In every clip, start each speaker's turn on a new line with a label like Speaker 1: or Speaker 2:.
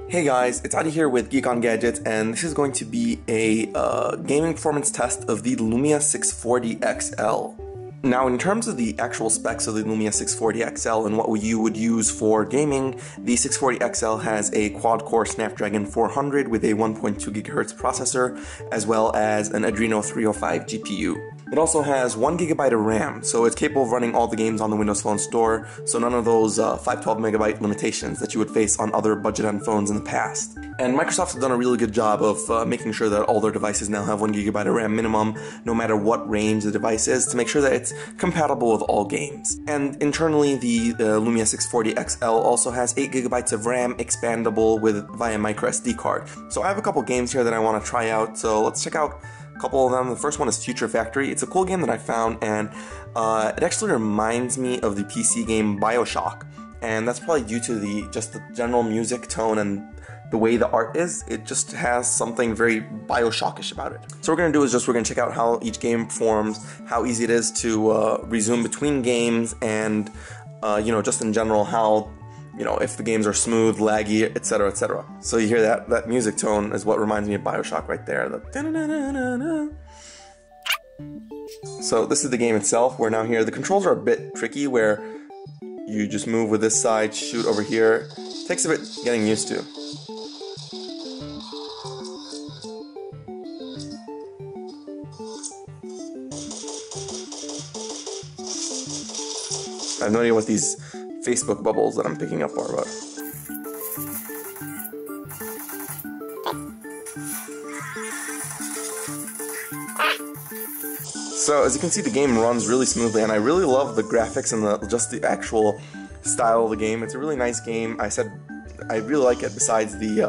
Speaker 1: Hey guys, it's Adi here with Geek on Gadgets, and this is going to be a gaming performance test of the Lumia 640 XL. Now, in terms of the actual specs of the Lumia 640 XL and what you would use for gaming, the 640 XL has a quad-core Snapdragon 400 with a 1.2 GHz processor, as well as an Adreno 305 GPU. It also has 1 GB of RAM, so it's capable of running all the games on the Windows Phone Store, so none of those 512 MB limitations that you would face on other budget-end phones in the past. And Microsoft has done a really good job of making sure that all their devices now have 1 GB of RAM minimum, no matter what range the device is, to make sure that it's compatible with all games. And internally, the Lumia 640 XL also has 8 GB of RAM, expandable via microSD card. So I have a couple games here that I want to try out, so let's check out couple of them. The first one is Future Factory. It's a cool game that I found, and it actually reminds me of the PC game BioShock, and that's probably due to just the general music tone and the way the art is. It just has something very BioShockish about it. So what we're going to do is we're going to check out how each game performs, how easy it is to resume between games, and just in general how if the games are smooth, laggy, etc., etc. So you hear that music tone is what reminds me of BioShock right there. So this is the game itself. We're now here. The controls are a bit tricky, where you just move with this side, shoot over here. Takes a bit getting used to. I have no idea what these Facebook bubbles that I'm picking up are about. So as you can see, the game runs really smoothly, and I really love the graphics and just the actual style of the game. It's a really nice game. I said I really like it, besides the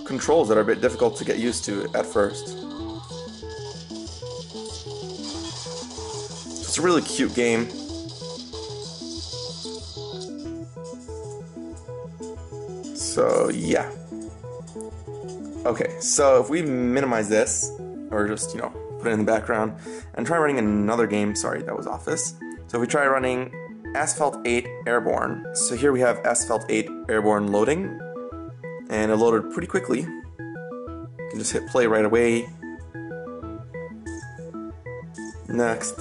Speaker 1: controls that are a bit difficult to get used to at first. So it's a really cute game. So yeah. Okay, so if we minimize this, or just, put it in the background, and try running another game, sorry, that was Office. So if we try running Asphalt 8 Airborne. So here we have Asphalt 8 Airborne loading, and it loaded pretty quickly. You can just hit play right away. Next,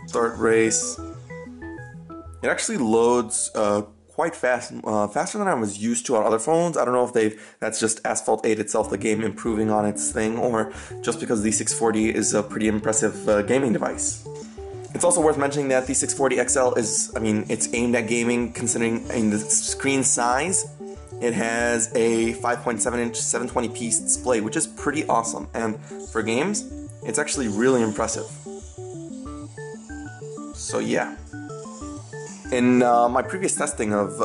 Speaker 1: start race. It actually loads quite fast, faster than I was used to on other phones. I don't know if that's just Asphalt 8 itself, the game, improving on its thing, or just because the 640 is a pretty impressive gaming device. It's also worth mentioning that the 640 XL it's aimed at gaming, considering the screen size. It has a 5.7-inch 720p display, which is pretty awesome, and for games, it's actually really impressive. So yeah. In my previous testing of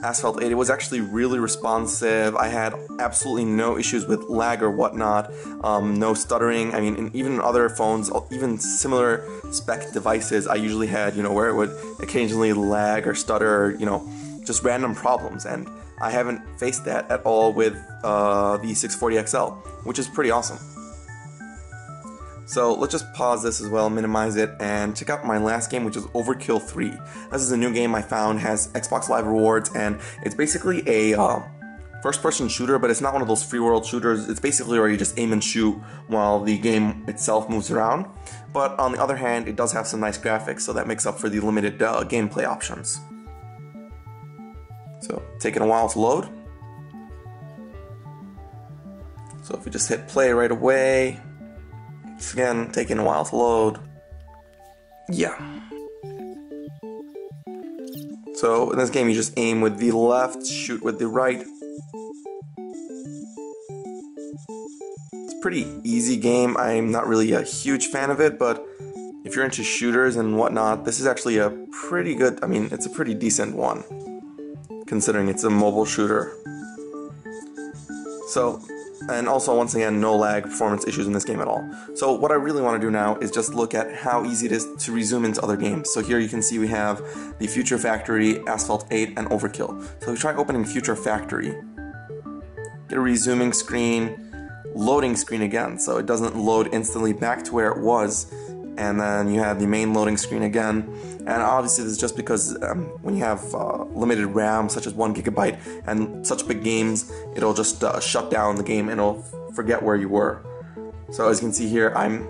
Speaker 1: Asphalt 8, it was actually really responsive. I had absolutely no issues with lag or whatnot, no stuttering. And even in other phones, even similar spec devices, I usually had, where it would occasionally lag or stutter, or, just random problems. And I haven't faced that at all with the 640 XL, which is pretty awesome. So let's just pause this as well, minimize it, and check out my last game, which is Overkill 3. This is a new game I found, has Xbox Live rewards, and it's basically a first-person shooter, but it's not one of those free world shooters. It's basically where you just aim and shoot while the game itself moves around. But on the other hand, it does have some nice graphics, so that makes up for the limited gameplay options. So, taking a while to load. So if we just hit play right away. Again, taking a while to load. Yeah. So in this game, you just aim with the left, shoot with the right. It's a pretty easy game. I'm not really a huge fan of it, but if you're into shooters and whatnot, this is actually a pretty good, it's a pretty decent one, considering it's a mobile shooter. So, and also, once again, no lag, performance issues in this game at all. So what I really want to do now is just look at how easy it is to resume into other games. So here you can see we have the Future Factory, Asphalt 8, and Overkill. So we try opening Future Factory. Get a resuming screen, loading screen again, so it doesn't load instantly back to where it was and then you have the main loading screen again. And obviously this is just because when you have limited RAM such as 1 GB and such big games, it'll just shut down the game and it'll forget where you were. So as you can see here, I'm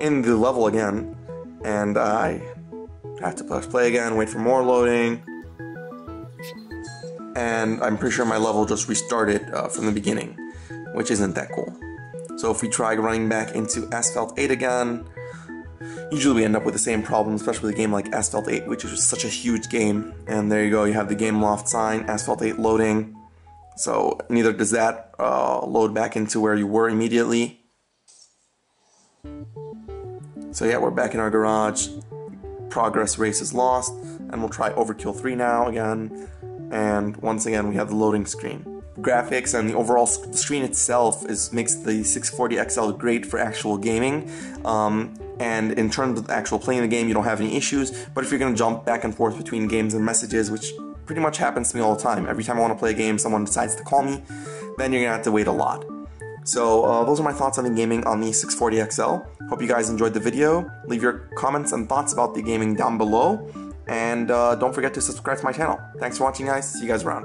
Speaker 1: in the level again, and I have to press play again, wait for more loading, and I'm pretty sure my level just restarted from the beginning, which isn't that cool. So if we try running back into Asphalt 8 again, usually we end up with the same problem, especially with a game like Asphalt 8, which is just such a huge game. And there you go, you have the game loft sign, Asphalt 8 loading. So neither does that load back into where you were immediately. So yeah, we're back in our garage. Progress race is lost, and we'll try Overkill 3 now again. And once again, we have the loading screen. Graphics and the overall screen itself makes the 640 XL great for actual gaming. And in terms of actual playing the game, you don't have any issues. But if you're going to jump back and forth between games and messages, which pretty much happens to me all the time, every time I want to play a game, someone decides to call me, then you're going to have to wait a lot. So those are my thoughts on the gaming on the 640 XL. Hope you guys enjoyed the video. Leave your comments and thoughts about the gaming down below. And don't forget to subscribe to my channel. Thanks for watching, guys. See you guys around.